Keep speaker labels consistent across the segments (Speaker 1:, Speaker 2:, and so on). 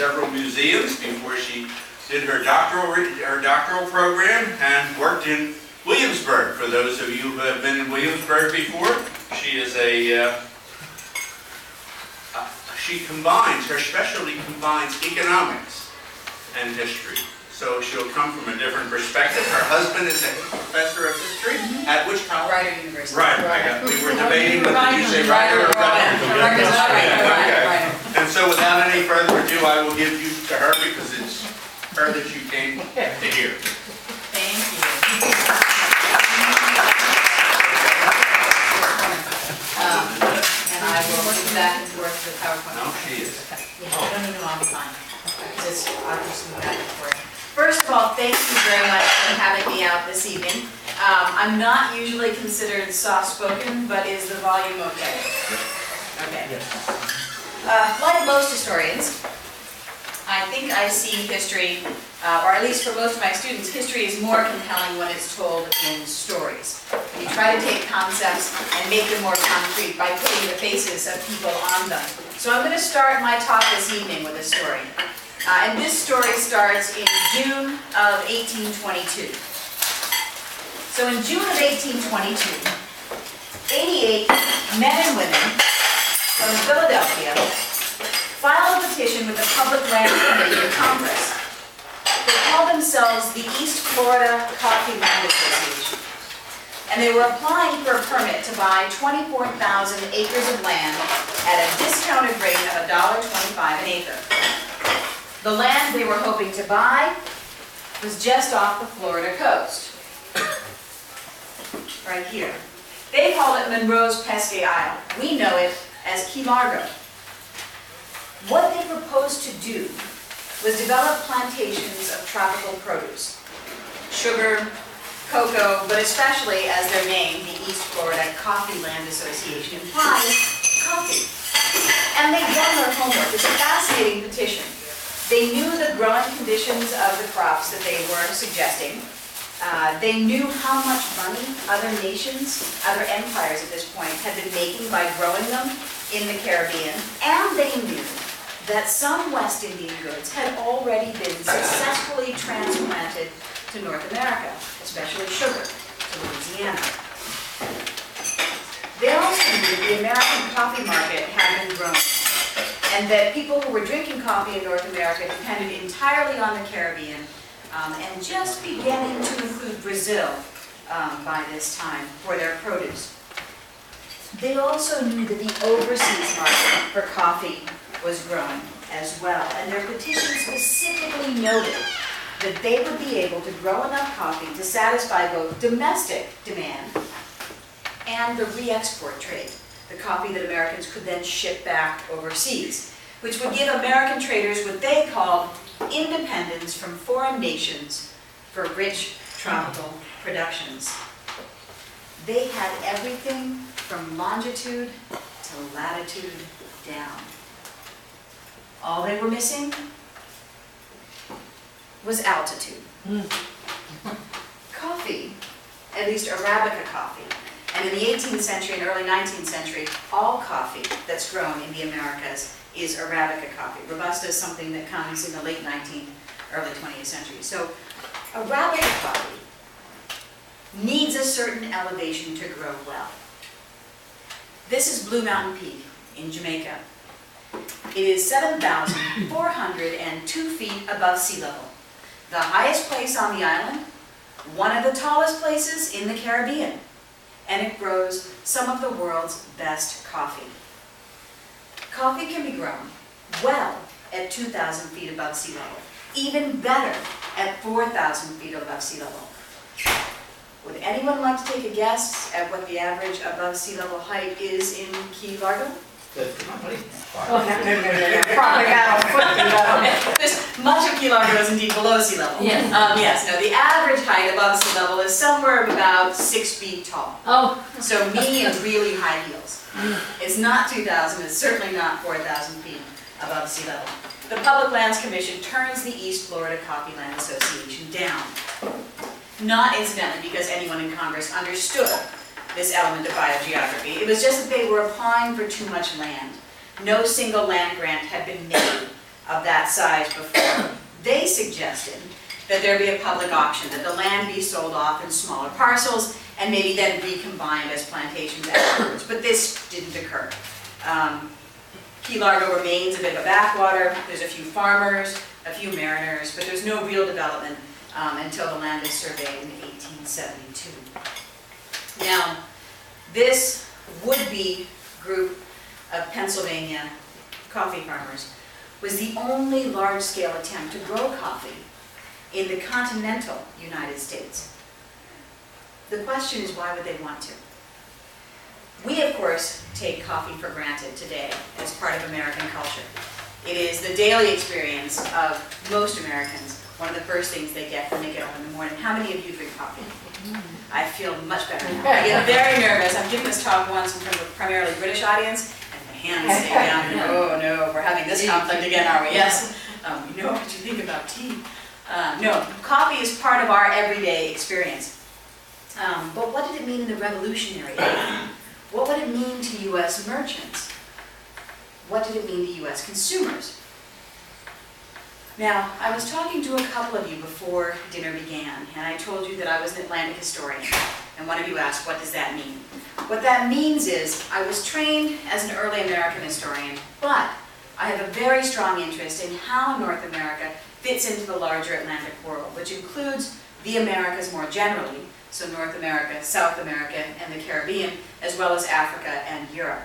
Speaker 1: several museums before she did her doctoral program, and worked in Williamsburg. For those of you who have been in Williamsburg before, she is her specialty combines economics and history. So she'll come from a different perspective. Her husband is a professor of history at which college?
Speaker 2: Rider University.
Speaker 1: Rider. We were debating whether you say Rider or Rider. And so without any further ado, I will give you to her because it's her that you came to hear.
Speaker 2: Thank you. And I will move back and forth to the PowerPoint.
Speaker 1: No, she is.
Speaker 2: Yeah, I don't even know I'll be fine. I'll just move back and forth. First of all, thank you very much for having me out this evening. I'm not usually considered soft-spoken, but is the volume okay? Okay. Like most historians, I think I see history, or at least for most of my students, history is more compelling when it's told in stories. You try to take concepts and make them more concrete by putting the faces of people on them. So I'm going to start my talk this evening with a story. And this story starts in June of 1822. So in June of 1822, 88 men and women from Philadelphia filed a petition with the Public Land Committee of Congress. They called themselves the East Florida Coffee Land Association. And they were applying for a permit to buy 24,000 acres of land at a discounted rate of $1.25 an acre. The land they were hoping to buy was just off the Florida coast, right here. They call it Monroe's Pesque Isle. We know it as Key Largo. What they proposed to do was develop plantations of tropical produce, sugar, cocoa, but especially, as their name, the East Florida Coffee Land Association, implies, coffee. And they've done their homework. It's a fascinating petition. They knew the growing conditions of the crops that they were suggesting. They knew how much money other nations, other empires at this point, had been making by growing them in the Caribbean. And they knew that some West Indian goods had already been successfully transplanted to North America, especially sugar, to Louisiana. They also knew the American coffee market had been growing, and that people who were drinking coffee in North America depended entirely on the Caribbean, and just beginning to include Brazil by this time for their produce. They also knew that the overseas market for coffee was growing as well, and their petition specifically noted that they would be able to grow enough coffee to satisfy both domestic demand and the re-export trade, the coffee that Americans could then ship back overseas, which would give American traders what they called independence from foreign nations for rich tropical productions. They had everything from longitude to latitude down. All they were missing was altitude. Coffee, at least Arabica coffee, and in the 18th century and early 19th century, all coffee that's grown in the Americas is Arabica coffee. Robusta is something that comes in the late 19th, early 20th century. So Arabica coffee needs a certain elevation to grow well. This is Blue Mountain Peak in Jamaica. It is 7,402 feet above sea level, the highest place on the island, one of the tallest places in the Caribbean, and it grows some of the world's best coffee. Coffee can be grown well at 2,000 feet above sea level, even better at 4,000 feet above sea level. Would anyone like to take a guess at what the average above sea level height is in Key Largo? Probably about a foot below. Much of Key Largo is indeed below sea level.
Speaker 3: Yes.
Speaker 2: Yes, no, the average height above sea level is somewhere about 6 feet tall.
Speaker 3: Oh.
Speaker 2: So me in really high heels. It's not 2,000, it's certainly not 4,000 feet above sea level. The Public Lands Commission turns the East Florida Coffee Land Association down. Not incidentally because anyone in Congress understood this element of biogeography. It was just that they were applying for too much land. No single land grant had been made of that size before. They suggested that there be a public auction, that the land be sold off in smaller parcels and maybe then recombined as plantations afterwards, but this didn't occur. Key Largo remains a bit of a backwater. There's a few farmers, a few mariners, but there's no real development until the land is surveyed in 1872. Now, this would-be group of Pennsylvania coffee farmers was the only large-scale attempt to grow coffee in the continental United States. The question is, why would they want to? We, of course, take coffee for granted today as part of American culture. It is the daily experience of most Americans, one of the first things they get when they get up in the morning. How many of you drink coffee? I feel much better now. I get very nervous. I'm giving this talk once in front of a primarily British audience, and my hands stay down. And, oh no, we're having this conflict again, are we? Yes. You know what you think about tea. No, coffee is part of our everyday experience. But what did it mean in the Revolutionary Era? What would it mean to U.S. merchants? What did it mean to U.S. consumers? Now, I was talking to a couple of you before dinner began, and I told you that I was an Atlantic historian. And one of you asked, what does that mean? What that means is, I was trained as an early American historian, but I have a very strong interest in how North America fits into the larger Atlantic world, which includes the Americas more generally, so North America, South America, and the Caribbean, as well as Africa and Europe.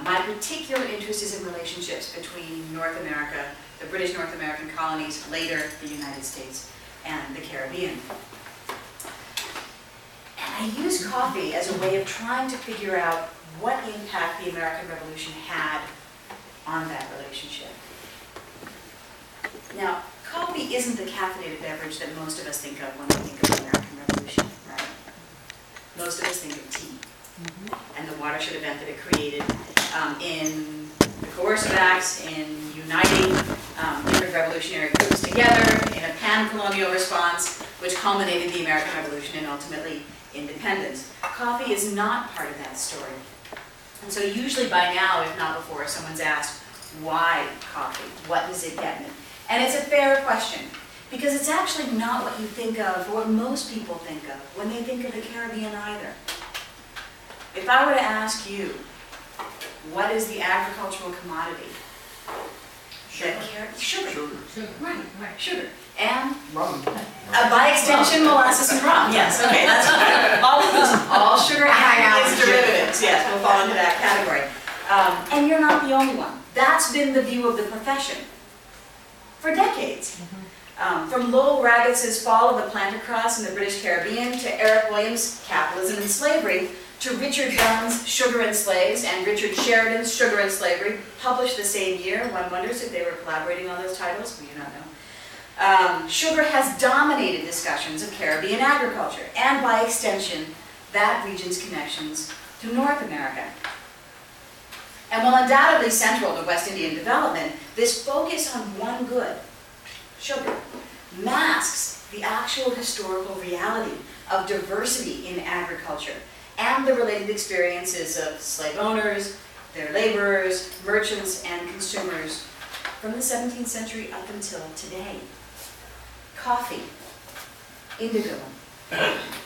Speaker 2: My particular interest is in relationships between North America, the British North American colonies, later the United States, and the Caribbean. And I use coffee as a way of trying to figure out what impact the American Revolution had on that relationship. Now, coffee isn't the caffeinated beverage that most of us think of when we think of the American Revolution, right? Most of us think of tea, and the watershed event that it created in the Coercive Acts, in uniting different revolutionary groups together in a pan-colonial response, which culminated the American Revolution and ultimately independence. Coffee is not part of that story. And so usually by now, if not before, someone's asked, why coffee? What does it get me? And it's a fair question, because it's actually not what you think of, or what most people think of, when they think of the Caribbean either. If I were to ask you, what is the agricultural commodity? Sugar. Right, sugar. And?
Speaker 3: Rum.
Speaker 2: By extension, molasses and rum. Yes, okay, that's right. All sugar and its derivatives, yes, will fall into that category. And you're not the only one. That's been the view of the profession for decades. From Lowell Raggett's Fall of the Planter-Cross in the British Caribbean, to Eric Williams' Capitalism and Slavery, to Richard Dunn's Sugar and Slaves and Richard Sheridan's Sugar and Slavery, published the same year. One wonders if they were collaborating on those titles. We do not know. Sugar has dominated discussions of Caribbean agriculture, and by extension, that region's connections to North America. And while undoubtedly central to West Indian development, this focus on one good, sugar, masks the actual historical reality of diversity in agriculture and the related experiences of slave owners, their laborers, merchants, and consumers from the 17th century up until today. Coffee, indigo,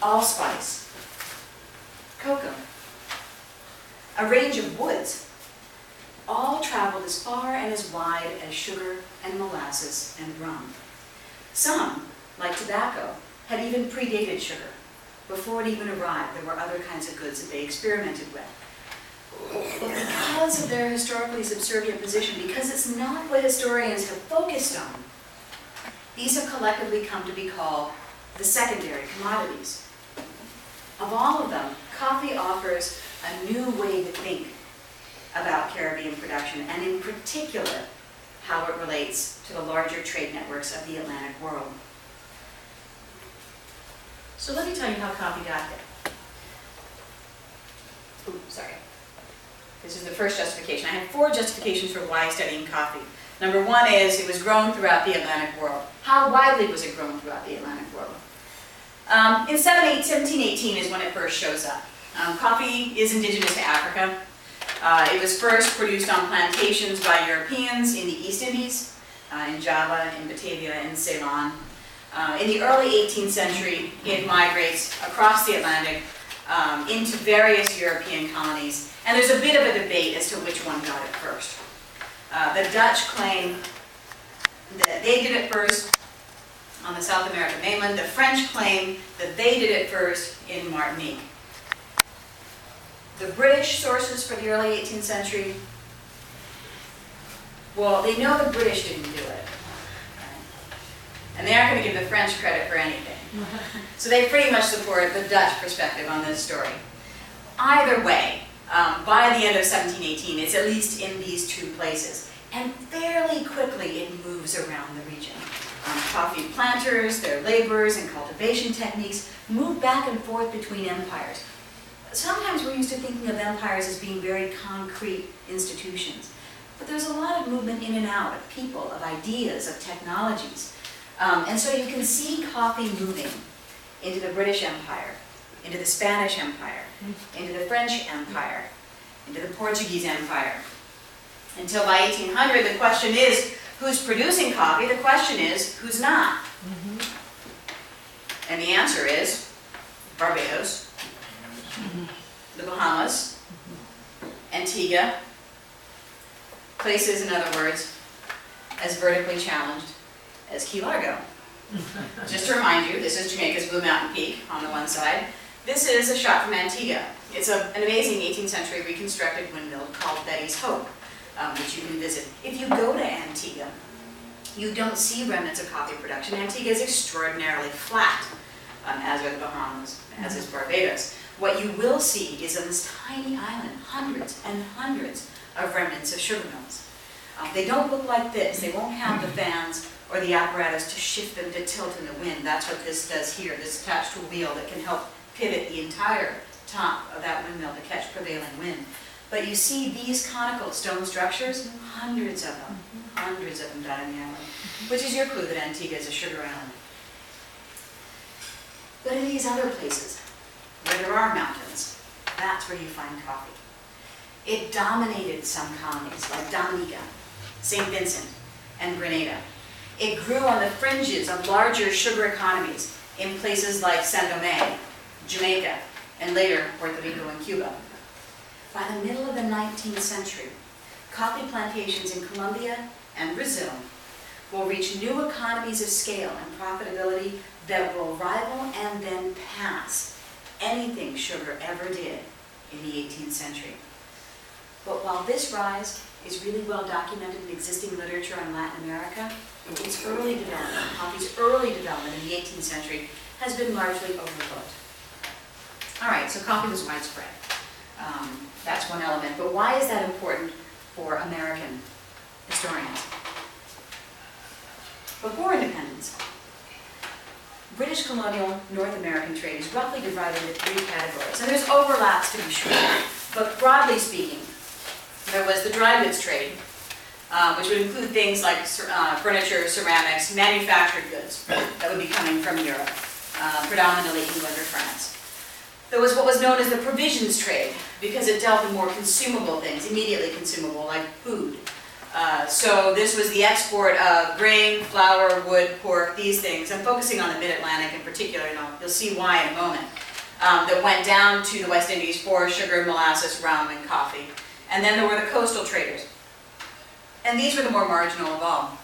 Speaker 2: allspice, cocoa, a range of woods, all traveled as far and as wide as sugar and molasses and rum. Some, like tobacco, had even predated sugar. Before it even arrived, there were other kinds of goods that they experimented with. But because of their historically subservient position, because it's not what historians have focused on, these have collectively come to be called the secondary commodities. Of all of them, coffee offers a new way to think about Caribbean production, and in particular, how it relates to the larger trade networks of the Atlantic world. So let me tell you how coffee got there. Oops, sorry. This is the first justification. I have 4 justifications for why studying coffee. Number 1 is it was grown throughout the Atlantic world. How widely was it grown throughout the Atlantic world? In 1718 is when it first shows up. Coffee is indigenous to Africa. It was first produced on plantations by Europeans in the East Indies. in Java, in Batavia, in Ceylon. In the early 18th century, it migrates across the Atlantic into various European colonies, and there's a bit of a debate as to which one got it first. The Dutch claim that they did it first on the South American mainland. The French claim that they did it first in Martinique. The British sources for the early 18th century, well, they know the British didn't do it. And they aren't going to give the French credit for anything. So they pretty much support the Dutch perspective on this story. Either way, by the end of 1718, it's at least in these two places. And fairly quickly, it moves around the region. Coffee planters, their laborers, and cultivation techniques move back and forth between empires. Sometimes we're used to thinking of empires as being very concrete institutions. But there's a lot of movement in and out of people, of ideas, of technologies. And so you can see coffee moving into the British Empire, into the Spanish Empire, into the French Empire, into the Portuguese Empire. Until by 1800, the question is, who's producing coffee? The question is, who's not? And the answer is Barbados, the Bahamas, Antigua, places, in other words, as vertically challenged as Key Largo. Just to remind you, this is Jamaica's Blue Mountain Peak on the one side. This is a shot from Antigua. It's an amazing 18th century reconstructed windmill called Betty's Hope, which you can visit. If you go to Antigua, you don't see remnants of coffee production. Antigua is extraordinarily flat, as are the Bahamas, as is Barbados. What you will see is on this tiny island, hundreds and hundreds of remnants of sugar mills. They don't look like this. They won't have the fans or the apparatus to shift them to tilt in the wind. That's what this does here. This is attached to a wheel that can help pivot the entire top of that windmill to catch prevailing wind. But you see these conical stone structures, hundreds of them dotting the island, which is your clue that Antigua is a sugar island. But in these other places, where there are mountains, that's where you find coffee. It dominated some colonies like Dominica, St. Vincent, and Grenada. It grew on the fringes of larger sugar economies in places like Saint Domingue, Jamaica, and later Puerto Rico and Cuba. By the middle of the 19th century, coffee plantations in Colombia and Brazil will reach new economies of scale and profitability that will rival and then pass anything sugar ever did in the 18th century. But while this rise is really well documented in existing literature on Latin America, its early development, coffee's early development in the 18th century, has been largely overlooked. All right, so coffee was widespread. That's one element. But why is that important for American historians? Before independence, British colonial North American trade is roughly divided into three categories. And there's overlaps to be sure, but broadly speaking, there was the dry goods trade, which would include things like furniture, ceramics, manufactured goods that would be coming from Europe, predominantly England or France. There was what was known as the provisions trade, because it dealt in more consumable things, immediately consumable, like food. So this was the export of grain, flour, wood, pork, these things. I'm focusing on the Mid-Atlantic in particular, and you'll see why in a moment. That went down to the West Indies for sugar, molasses, rum, and coffee. And then there were the coastal traders. And these were the more marginal of all.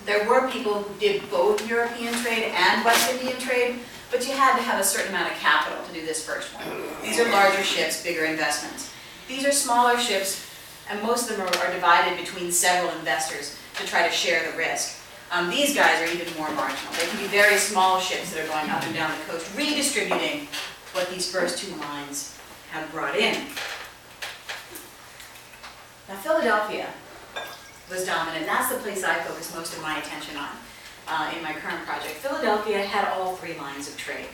Speaker 2: There were people who did both European trade and West Indian trade, but you had to have a certain amount of capital to do this first one. These are larger ships, bigger investments. These are smaller ships, and most of them are divided between several investors to try to share the risk. These guys are even more marginal. They can be very small ships that are going up and down the coast, redistributing what these first two lines have brought in. Now, Philadelphia was dominant. That's the place I focus most of my attention on in my current project. Philadelphia had all three lines of trade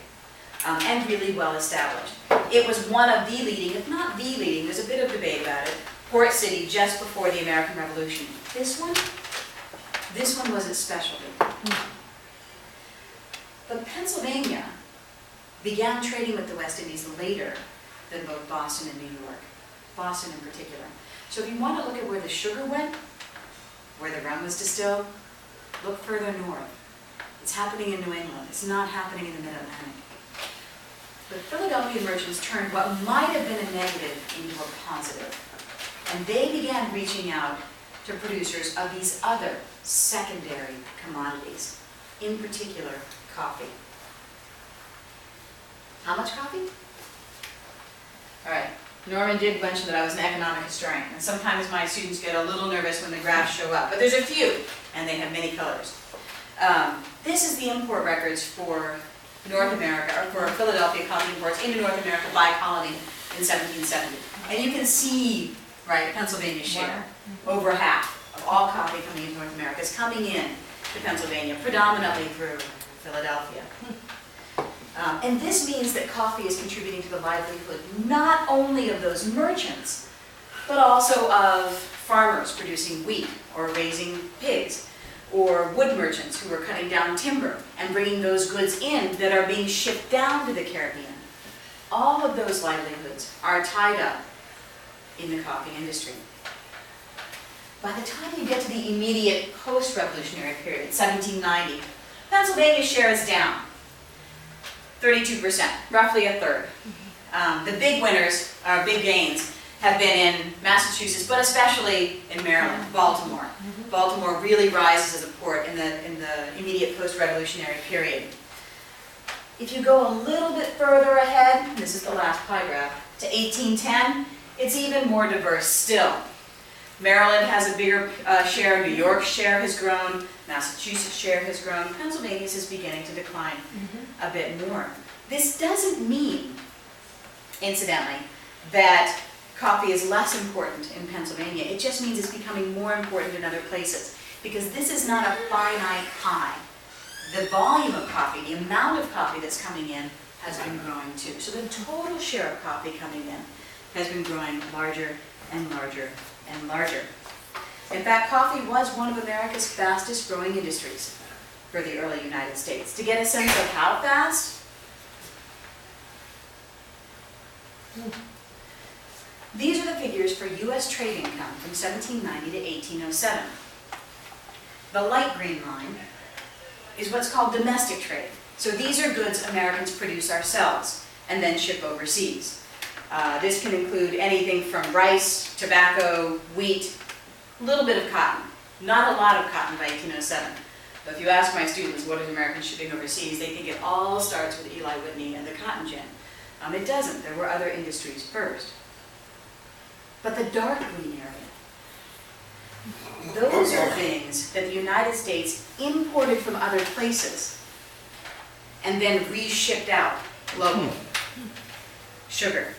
Speaker 2: and really well established. It was one of the leading, if not the leading, there's a bit of debate about it, port city just before the American Revolution. This one was its specialty. But Pennsylvania began trading with the West Indies later than both Boston and New York, Boston in particular. So if you want to look at where the sugar went, where the rum was distilled, Look further north. It's happening in New England. It's not happening in the Mid-Atlantic. But Philadelphia merchants turned what might have been a negative into a positive. And they began reaching out to producers of these other secondary commodities, in particular, coffee. How much coffee? All right, Norman did mention that I was an economic historian, and sometimes my students get a little nervous when the graphs show up, but there's a few, and they have many colors. This is the import records for North America, or for Philadelphia coffee imports into North America by colony in 1770. And you can see, right, Pennsylvania's share, over half of all coffee coming into North America is coming in to Pennsylvania, predominantly through Philadelphia. And this means that coffee is contributing to the livelihood not only of those merchants, but also of farmers producing wheat or raising pigs, or wood merchants who are cutting down timber and bringing those goods in that are being shipped down to the Caribbean. All of those livelihoods are tied up in the coffee industry. By the time you get to the immediate post-revolutionary period, 1790, Pennsylvania's share is down. 32%, roughly a third. The big winners, or big gains, have been in Massachusetts, but especially in Maryland, Baltimore. Baltimore really rises as a port in the immediate post-revolutionary period. If you go a little bit further ahead, this is the last pie graph, to 1810, it's even more diverse still. Maryland has a bigger share, New York's share has grown, Massachusetts' share has grown, Pennsylvania's is beginning to decline a bit more. This doesn't mean, incidentally, that coffee is less important in Pennsylvania. It just means it's becoming more important in other places, because this is not a finite pie. The volume of coffee, the amount of coffee that's coming in, has been growing too. So the total share of coffee coming in has been growing larger and larger and larger. In fact, coffee was one of America's fastest growing industries for the early United States. To get a sense of how fast, these are the figures for U.S. trade income from 1790 to 1807. The light green line is what's called domestic trade. So these are goods Americans produce ourselves and then ship overseas. This can include anything from rice, tobacco, wheat, a little bit of cotton. Not a lot of cotton by 1807. But if you ask my students what is American shipping overseas, they think it all starts with Eli Whitney and the cotton gin. It doesn't. There were other industries first. But the dark green area, those are things that the United States imported from other places and then re-shipped out locally. Sugar,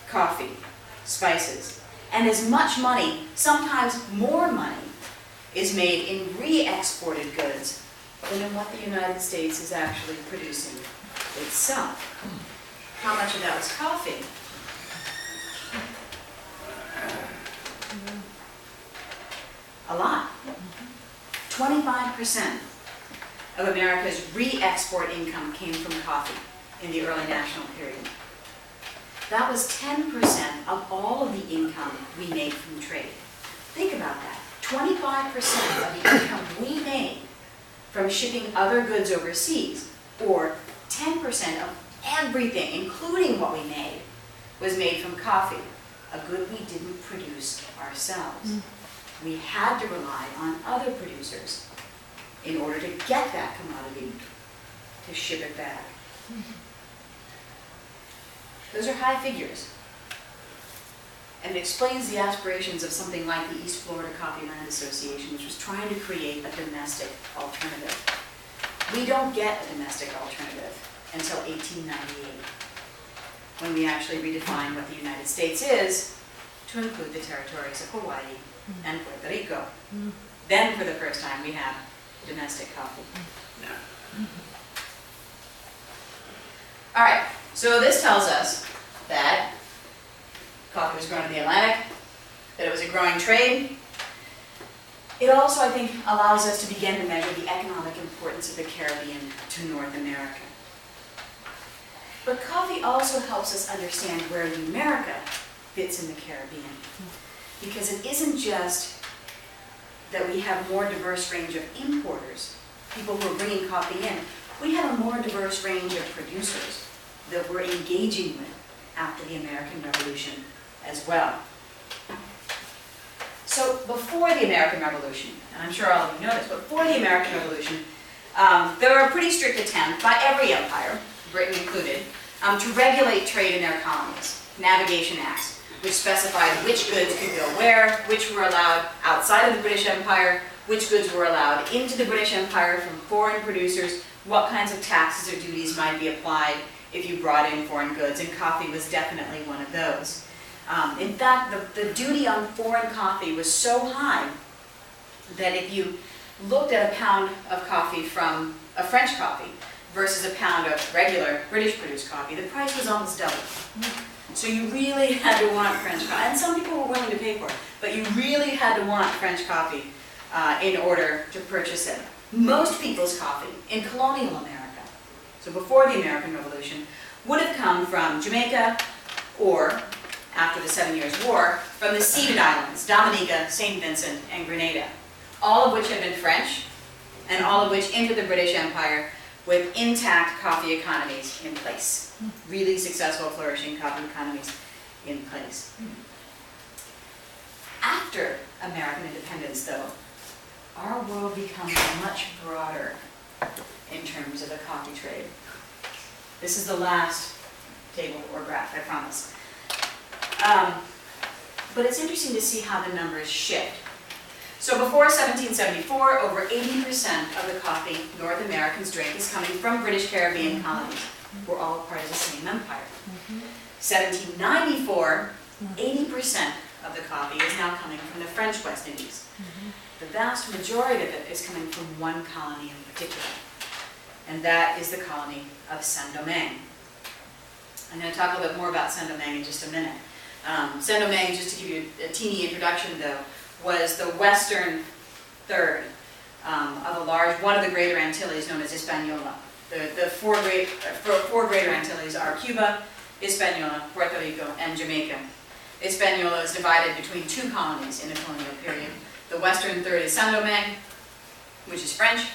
Speaker 2: coffee, spices, and as much money, sometimes more money, is made in re-exported goods than in what the United States is actually producing itself. How much of that was coffee? A lot. 25% of America's re-export income came from coffee in the early national period. That was 10% of all of the income we made from trade. Think about that. 25% of the income we made from shipping other goods overseas, or 10% of everything, including what we made, was made from coffee, a good we didn't produce ourselves. We had to rely on other producers in order to get that commodity, to ship it back. Those are high figures. And it explains the aspirations of something like the East Florida Coffee Land Association, which was trying to create a domestic alternative. We don't get a domestic alternative until 1898, when we actually redefine what the United States is to include the territories of Hawaii and Puerto Rico. Then, for the first time, we have domestic coffee. All right, so this tells us that coffee was grown in the Atlantic, that it was a growing trade. It also, I think, allows us to begin to measure the economic importance of the Caribbean to North America. But coffee also helps us understand where America fits in the Caribbean, because it isn't just
Speaker 3: that we have more diverse range of importers, people who are bringing coffee in. We have a more diverse range of producers that we're engaging with after the American Revolution as well. So before the American Revolution, and I'm sure all of you know this, but before the American Revolution, there were a pretty strict attempt by every empire, Britain included, to regulate trade in their colonies. Navigation Acts, which specified which goods could go where, which were allowed outside of the British Empire, which goods were allowed into the British Empire from foreign producers, what kinds of taxes or duties might be applied if you brought in foreign goods, and coffee was definitely one of those. In fact, the duty on foreign coffee was so high that if you looked at a pound of coffee from a French coffee versus a pound of regular British-produced coffee, the price was almost double. So you really had to want French coffee, and some people were willing to pay for it, but you really had to want French coffee in order to purchase it. Most people's coffee in colonial America, so before the American Revolution, would have come from Jamaica or, after the 7 Years' War, from the Ceded Islands, Dominica, St. Vincent, and Grenada, all of which had been French, and all of which entered the British Empire with intact coffee economies in place. Really successful, flourishing coffee economies in place. After American independence, though, our world becomes much broader in terms of the coffee trade. This is the last table or graph, I promise. But it's interesting to see how the numbers shift. So before 1774, over 80% of the coffee North Americans drink is coming from British Caribbean colonies. We're all part of the same empire. 1794, 80% of the coffee is now coming from the French West Indies. The vast majority of it is coming from one colony in particular, and that is the colony of Saint-Domingue. I'm going to talk a little bit more about Saint-Domingue in just a minute. Saint-Domingue, just to give you a teeny introduction though, was the western third of a large, one of the Greater Antilles known as Hispaniola. The four Greater Antilles are Cuba, Hispaniola, Puerto Rico, and Jamaica. Hispaniola is divided between two colonies in the colonial period. The western third is Saint-Domingue, which is French.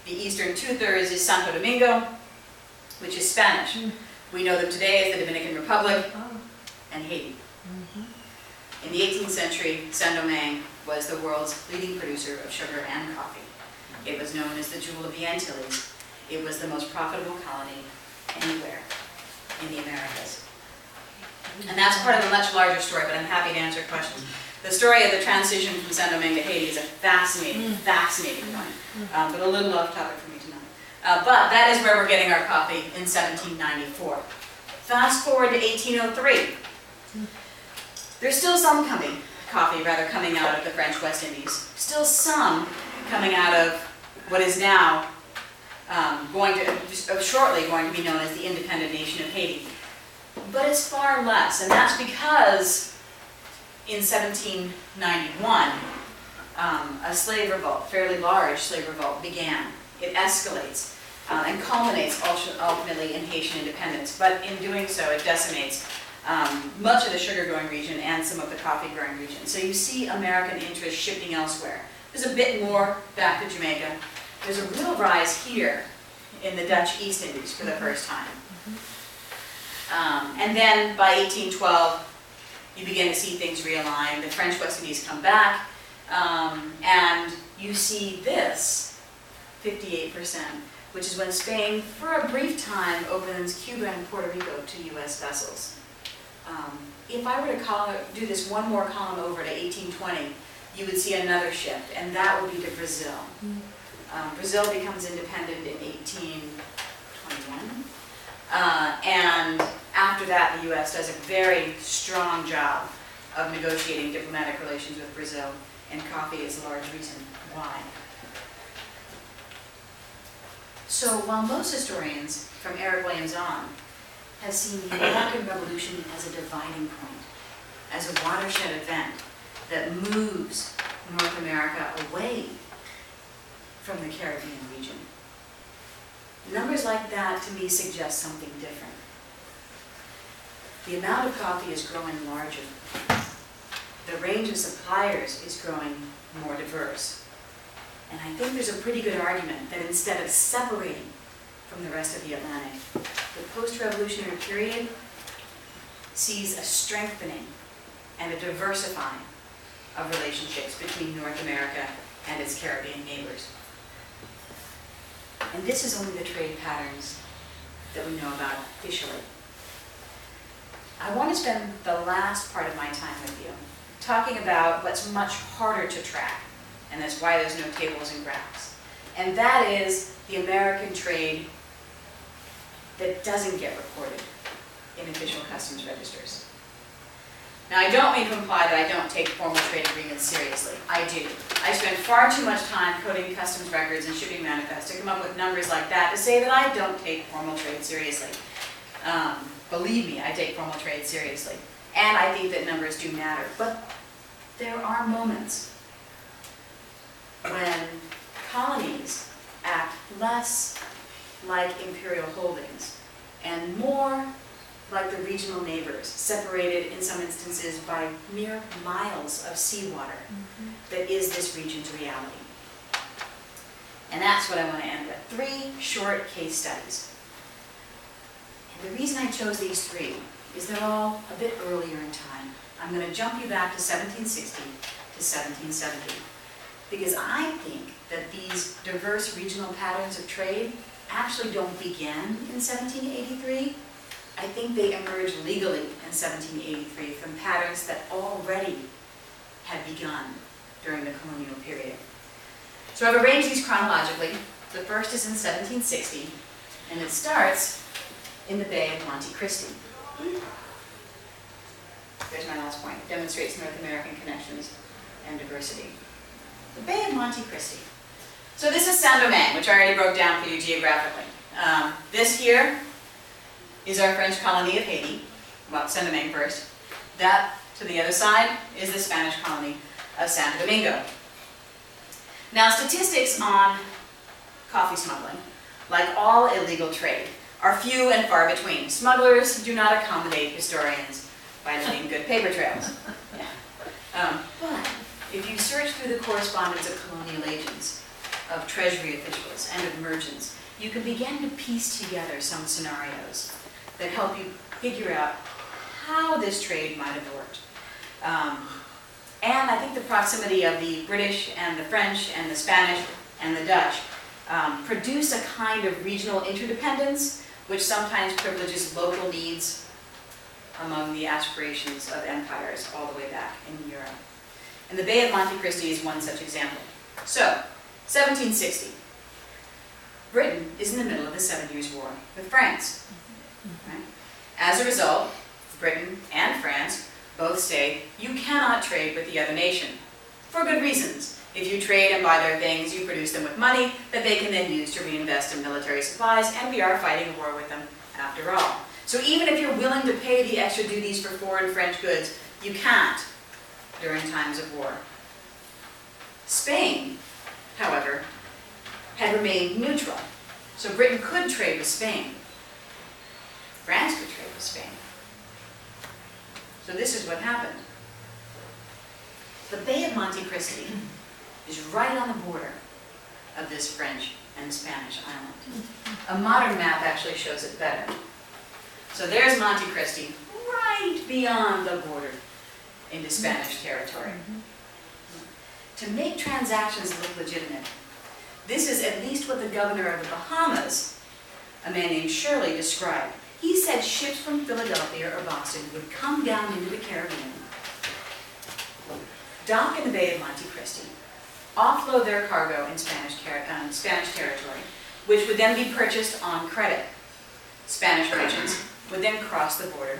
Speaker 3: The eastern two-thirds is Santo Domingo, which is Spanish. We know them today as the Dominican Republic and Haiti. In the 18th century, Saint-Domingue was the world's leading producer of sugar and coffee. It was known as the Jewel of the Antilles. It was the most profitable colony anywhere in the Americas. And that's part of a much larger story, but I'm happy to answer questions. The story of the transition from Saint-Domingue to Haiti is a fascinating, fascinating one, but a little off topic for me tonight. But that is where we're getting our coffee in 1794. Fast forward to 1803. There's still some coffee coming out of the French West Indies. Still some coming out of what is now shortly going to be known as the independent nation of Haiti. But it's far less, and that's because in 1791, a slave revolt, fairly large slave revolt, began. It escalates and culminates ultimately in Haitian independence, but in doing so, it decimates much of the sugar-growing region and some of the coffee-growing region. So you see American interest shifting elsewhere. There's a bit more back to Jamaica. There's a real rise here in the Dutch East Indies for the first time. And then by 1812, you begin to see things realign. The French West Indies come back, and you see this, 58%, which is when Spain, for a brief time, opens Cuba and Puerto Rico to U.S. vessels. If I were to do this one more column over to 1820, you would see another shift, and that would be to Brazil. Brazil becomes independent in 1821, and after that, the U.S. does a very strong job of negotiating diplomatic relations with Brazil, and coffee is a large reason why. So while most historians, from Eric Williams on, have seen the American Revolution as a dividing point, as a watershed event that moves North America away from the Caribbean region. Numbers like that, to me, suggest something different. The amount of coffee is growing larger. the range of suppliers is growing more diverse. And I think there's a pretty good argument that instead of separating from the rest of the Atlantic, the post-revolutionary period sees a strengthening and a diversifying of relationships between North America and its Caribbean neighbors. And this is only the trade patterns that we know about officially. I want to spend the last part of my time with you talking about what's much harder to track, and that's why there's no tables and graphs. And that is the American trade that doesn't get recorded in official customs registers. Now, I don't mean to imply that I don't take formal trade agreements seriously. I do. I spend far too much time coding customs records and shipping manifests to come up with numbers like that to say that I don't take formal trade seriously. Believe me, I take formal trade seriously. And I think that numbers do matter. But there are moments when colonies act less like imperial holdings and more like the regional neighbors, separated in some instances by mere miles of seawater that is this region's reality. And that's what I want to end with. 3 short case studies. And the reason I chose these 3 is they're all a bit earlier in time. I'm going to jump you back to 1760 to 1770, because I think that these diverse regional patterns of trade actually don't begin in 1783. I think they emerged legally in 1783 from patterns that already had begun during the colonial period. So I've arranged these chronologically. The first is in 1760, and it starts in the Bay of Monte Cristi. There's my last point. It demonstrates North American connections and diversity. The Bay of Monte Cristi. So this is Saint-Domingue, which I already broke down for you geographically. This here is our French colony of Haiti. Well, Saint-Domingue first. That, to the other side, is the Spanish colony of Santo Domingo. Now, statistics on coffee smuggling, like all illegal trade, are few and far between. Smugglers do not accommodate historians by leaving good paper trails. Yeah. But if you search through the correspondence of colonial agents, of treasury officials, and of merchants, you can begin to piece together some scenarios that help you figure out how this trade might have worked. And I think the proximity of the British and the French and the Spanish and the Dutch produce a kind of regional interdependence which sometimes privileges local needs among the aspirations of empires all the way back in Europe. And the Bay of Monte Cristi is one such example. So, 1760. Britain is in the middle of the 7 Years' War with France. Right? As a result, Britain and France both say you cannot trade with the other nation, for good reasons. If you trade and buy their things, you produce them with money that they can then use to reinvest in military supplies, and we are fighting a war with them after all. So even if you're willing to pay the extra duties for foreign French goods, you can't during times of war. Spain, however, had remained neutral, so Britain could trade with Spain. France could trade with Spain. So this is what happened. The Bay of Monte Cristi is right on the border of this French and Spanish island. A modern map actually shows it better. So there's Monte Cristi, right beyond the border into Spanish territory. To make transactions look legitimate, this is at least what the governor of the Bahamas, a man named Shirley, described. He said ships from Philadelphia or Boston would come down into the Caribbean, dock in the Bay of Monte Cristi, offload their cargo in Spanish territory, which would then be purchased on credit. Spanish merchants would then cross the border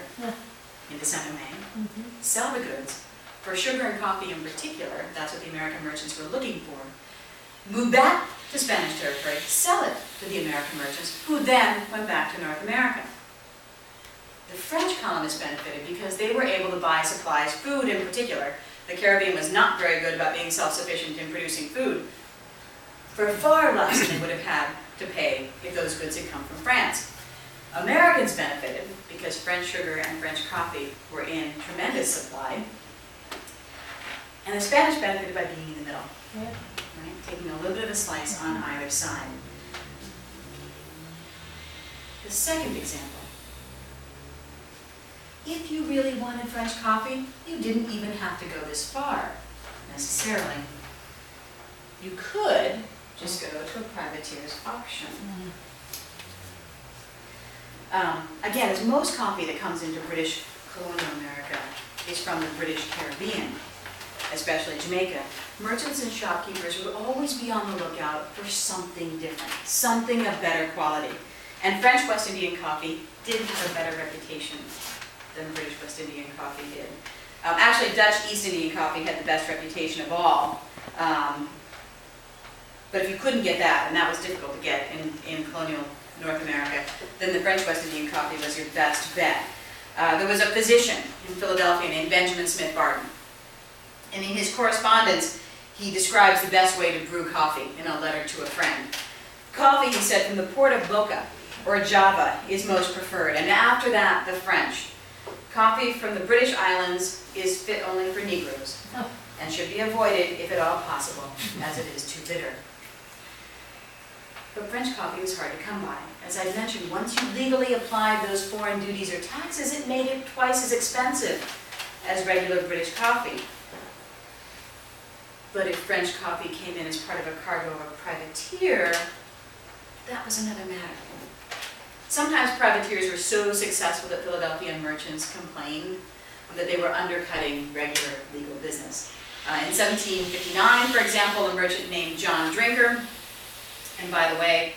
Speaker 3: into Saint-Domingue, sell the goods, for sugar and coffee in particular, that's what the American merchants were looking for, move back to Spanish territory, sell it to the American merchants, who then went back to North America. The French colonists benefited because they were able to buy supplies, food in particular. The Caribbean was not very good about being self-sufficient in producing food, for far less than they would have had to pay if those goods had come from France. Americans benefited because French sugar and French coffee were in tremendous supply. And the Spanish benefited by being in the middle,
Speaker 2: Yeah.
Speaker 3: right? Taking a little bit of a slice on either side. The second example. If you really wanted French coffee, you didn't even have to go this far, necessarily. You could just go to a privateer's auction. Again, as most coffee that comes into British colonial America is from the British Caribbean, especially Jamaica, merchants and shopkeepers would always be on the lookout for something different, something of better quality. And French West Indian coffee did have a better reputation than British West Indian coffee did. Actually, Dutch East Indian coffee had the best reputation of all. But if you couldn't get that, and that was difficult to get in colonial North America, then the French West Indian coffee was your best bet. There was a physician in Philadelphia named Benjamin Smith Barton. And in his correspondence, he describes the best way to brew coffee in a letter to a friend. Coffee, he said, from the port of Boca or Java is most preferred, and after that, the French. Coffee from the British Islands is fit only for Negroes and should be avoided if at all possible, as it is too bitter. But French coffee was hard to come by. As I mentioned, once you legally applied those foreign duties or taxes, it made it twice as expensive as regular British coffee. But if French coffee came in as part of a cargo of a privateer, that was another matter. Sometimes privateers were so successful that Philadelphia merchants complained that they were undercutting regular legal business. In 1759, for example, a merchant named John Drinker, and by the way,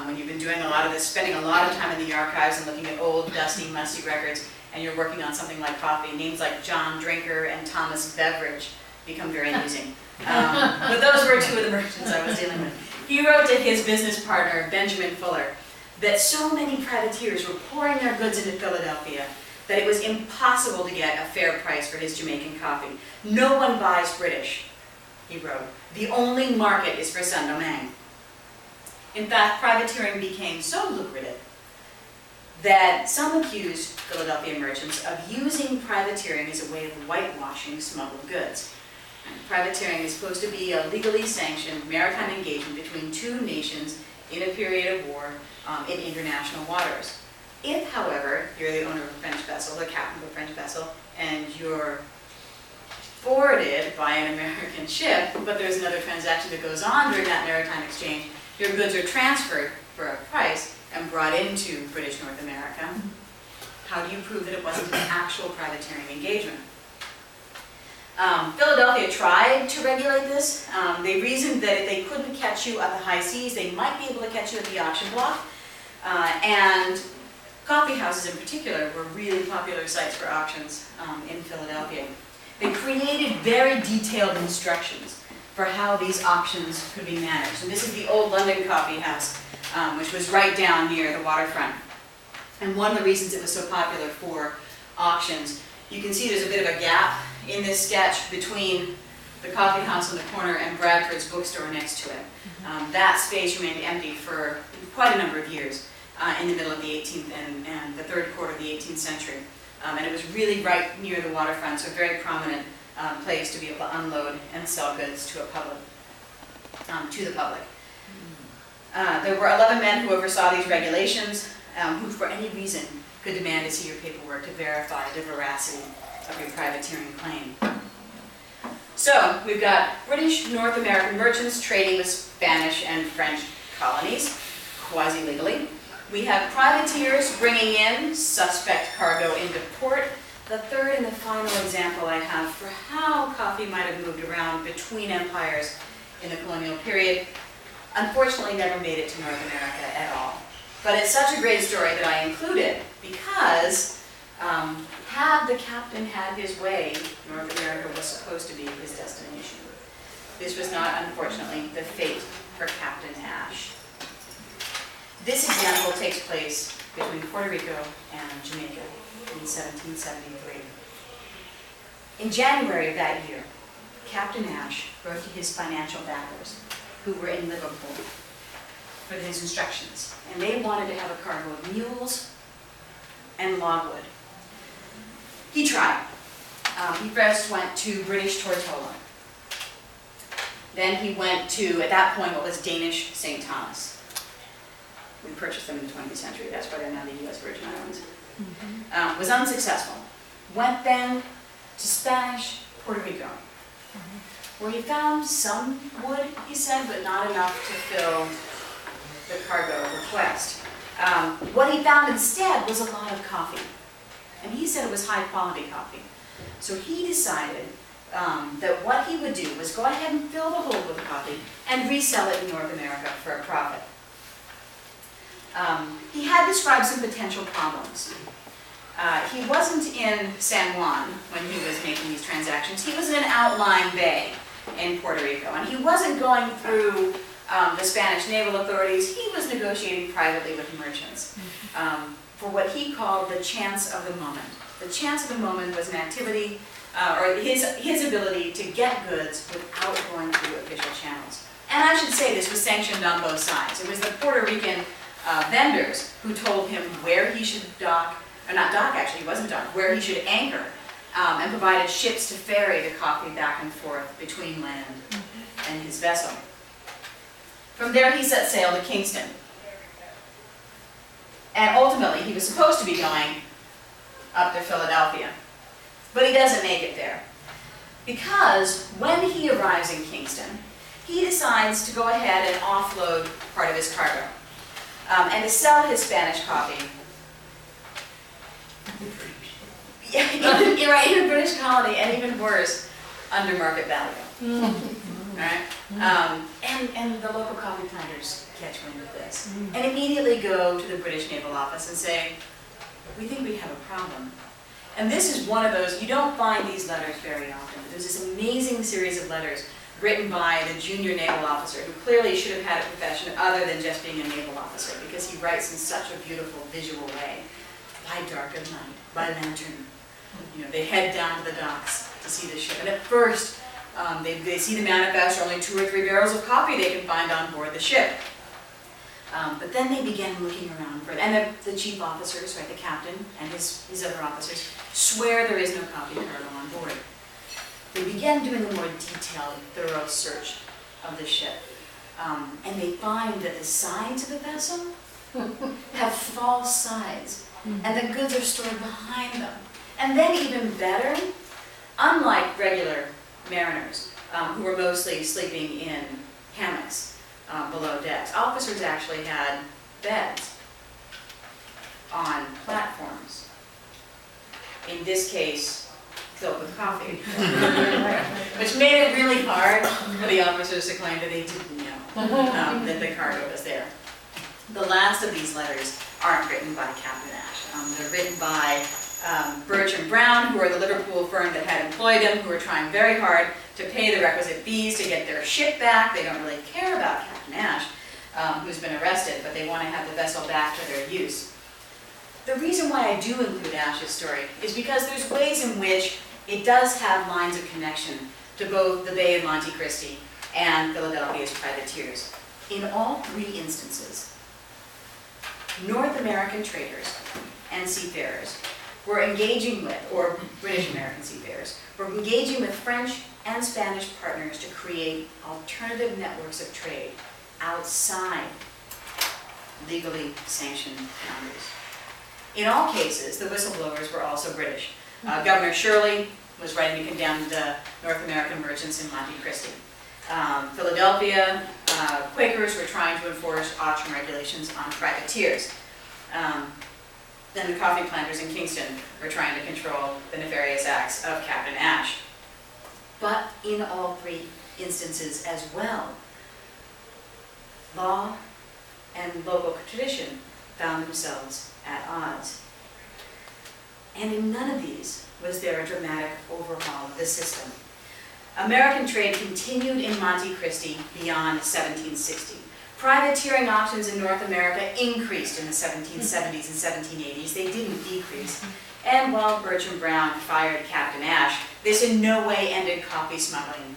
Speaker 3: when you've been doing a lot of this, spending a lot of time in the archives and looking at old, dusty, musty records, and you're working on something like coffee, names like John Drinker and Thomas Beveridge become very amusing. But those were two of the merchants I was dealing with. He wrote to his business partner, Benjamin Fuller, that so many privateers were pouring their goods into Philadelphia that it was impossible to get a fair price for his Jamaican coffee. No one buys British, he wrote. The only market is for Saint-Domingue. In fact, privateering became so lucrative that some accused Philadelphia merchants of using privateering as a way of whitewashing smuggled goods. Privateering is supposed to be a legally sanctioned maritime engagement between two nations in a period of war in international waters. If, however, you're the owner of a French vessel, the captain of a French vessel, and you're forwarded by an American ship, but there's another transaction that goes on during that maritime exchange, your goods are transferred for a price and brought into British North America. How do you prove that it wasn't an actual privateering engagement? Philadelphia tried to regulate this. They reasoned that if they couldn't catch you at the high seas, they might be able to catch you at the auction block. And coffee houses in particular were really popular sites for auctions in Philadelphia. They created very detailed instructions for how these auctions could be managed. And this is the old London Coffee House, which was right down near the waterfront. And one of the reasons it was so popular for auctions, you can see there's a bit of a gap in this sketch between the coffee house in the corner and Bradford's bookstore next to it. That space remained empty for quite a number of years in the middle of the 18th and the third quarter of the 18th century. And it was really right near the waterfront, so a very prominent place to be able to unload and sell goods to the public. There were 11 men who oversaw these regulations, who for any reason could demand to see your paperwork to verify the veracity of your privateering claim. So we've got British North American merchants trading with Spanish and French colonies, quasi-legally. We have privateers bringing in suspect cargo into port. The third and the final example I have for how coffee might have moved around between empires in the colonial period, unfortunately never made it to North America at all. But it's such a great story that I include it because had the captain had his way, North America was supposed to be his destination. This was not, unfortunately, the fate for Captain Ash. This example takes place between Puerto Rico and Jamaica in 1773. In January of that year, Captain Ash wrote to his financial backers, who were in Liverpool, for his instructions. And they wanted to have a cargo of mules and logwood. He tried. He first went to British Tortola, Then he went to, at that point, what was Danish St. Thomas. We purchased them in the 20th century, that's why they're now the US Virgin Islands. Was unsuccessful. Went then to Spanish Puerto Rico, where he found some wood, he said, but not enough to fill the cargo request. What he found instead was a lot of coffee, and he said it was high quality coffee. So he decided that what he would do was go ahead and fill the hold with coffee and resell it in North America for a profit. He had described some potential problems. He wasn't in San Juan when he was making these transactions. He was in an outlying bay in Puerto Rico, and he wasn't going through the Spanish naval authorities. He was negotiating privately with merchants for what he called the chance of the moment. The chance of the moment was an activity, or his ability to get goods without going through official channels. And I should say this was sanctioned on both sides. It was the Puerto Rican vendors who told him where he should dock, or not dock actually, he wasn't dock, where he should anchor, and provided ships to ferry the coffee back and forth between land and his vessel. From there he set sail to Kingston. And ultimately he was supposed to be going up to Philadelphia. But he doesn't make it there. Because when he arrives in Kingston, he decides to go ahead and offload part of his cargo. And to sell his Spanish coffee. Yeah, in a British colony, and even worse, under market value. Right? And the local coffee planters catch wind of this. And immediately go to the British Naval Office and say, we think we have a problem. And this is one of those, you don't find these letters very often. There's this amazing series of letters written by the junior naval officer who clearly should have had a profession other than just being a naval officer, because he writes in such a beautiful visual way. By dark of night, by lantern. You know, they head down to the docks to see the ship. And at first, they see the manifest, only 2 or 3 barrels of coffee they can find on board the ship. But then they begin looking around for it. And the chief officers, right, the captain and his other officers, swear there is no coffee cargo on board. They begin doing a more detailed, thorough search of the ship. And they find that the sides of the vessel have false sides. And the goods are stored behind them. And then even better, unlike regular mariners, who were mostly sleeping in hammocks below decks, officers actually had beds on platforms. In this case, filled with coffee. Which made it really hard for the officers to claim that they didn't know that the cargo was there. The last of these letters aren't written by Captain Ash. They're written by Bertram Brown, who are the Liverpool firm that had employed him, who are trying very hard to pay the requisite fees to get their ship back. They don't really care about Captain Ash, who's been arrested, but they want to have the vessel back for their use. The reason why I do include Ash's story is because there's ways in which it does have lines of connection to both the Bay of Monte Cristi and Philadelphia's privateers. In all 3 instances, North American traders and seafarers were engaging with, or British American seafarers, were engaging with French and Spanish partners to create alternative networks of trade outside legally sanctioned boundaries. In all cases, the whistleblowers were also British. Governor Shirley was writing to condemn the North American merchants in Monte Cristi. Philadelphia Quakers were trying to enforce auction regulations on privateers. Then the coffee planters in Kingston were trying to control the nefarious acts of Captain Ash. But in all 3 instances as well, law and local tradition found themselves at odds. And in none of these was there a dramatic overhaul of the system. American trade continued in Monte Cristi beyond 1760. Privateering auctions in North America increased in the 1770s and 1780s. They didn't decrease. And while Bertram Brown fired Captain Ash, this in no way ended coffee smuggling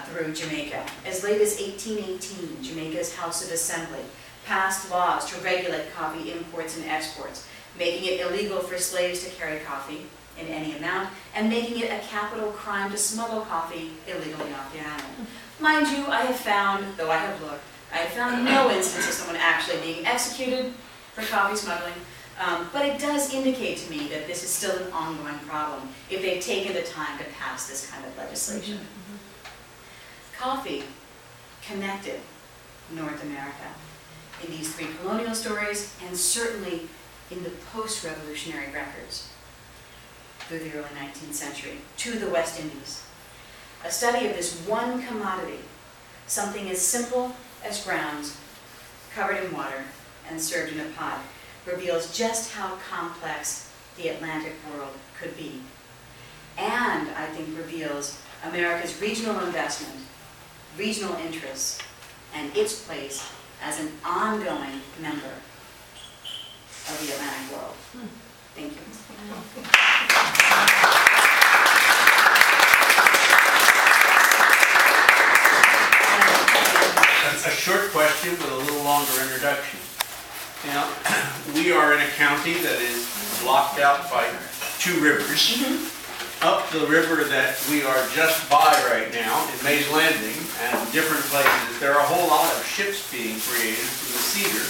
Speaker 3: through Jamaica. As late as 1818, Jamaica's House of Assembly passed laws to regulate coffee imports and exports, making it illegal for slaves to carry coffee in any amount, and making it a capital crime to smuggle coffee illegally off the island. Mind you, I have found, though I have looked, I have found no instance of someone actually being executed for coffee smuggling, but it does indicate to me that this is still an ongoing problem if they've taken the time to pass this kind of legislation. Coffee connected North America in these three colonial stories, and certainly in the post-revolutionary records through the early 19th century to the West Indies. A study of this one commodity, something as simple as grounds covered in water and served in a pot, reveals just how complex the Atlantic world could be. And I think reveals America's regional investment, regional interests, and its place as an ongoing member of the Atlantic world. Thank you.
Speaker 1: A short question with a little longer introduction. Now, we are in a county that is blocked out by two rivers. Up the river that we are just by right now, in Mays Landing, and different places, there are a whole lot of ships being created from the cedar.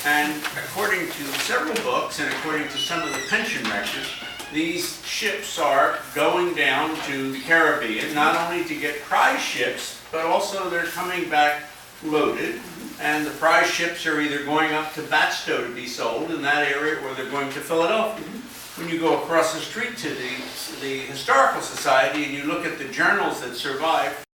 Speaker 1: And according to several books, and according to some of the pension records, these ships are going down to the Caribbean, not only to get prize ships, but also they're coming back loaded. And the prize ships are either going up to Batstow to be sold in that area, or they're going to Philadelphia. When you go across the street to the Historical Society and you look at the journals that survive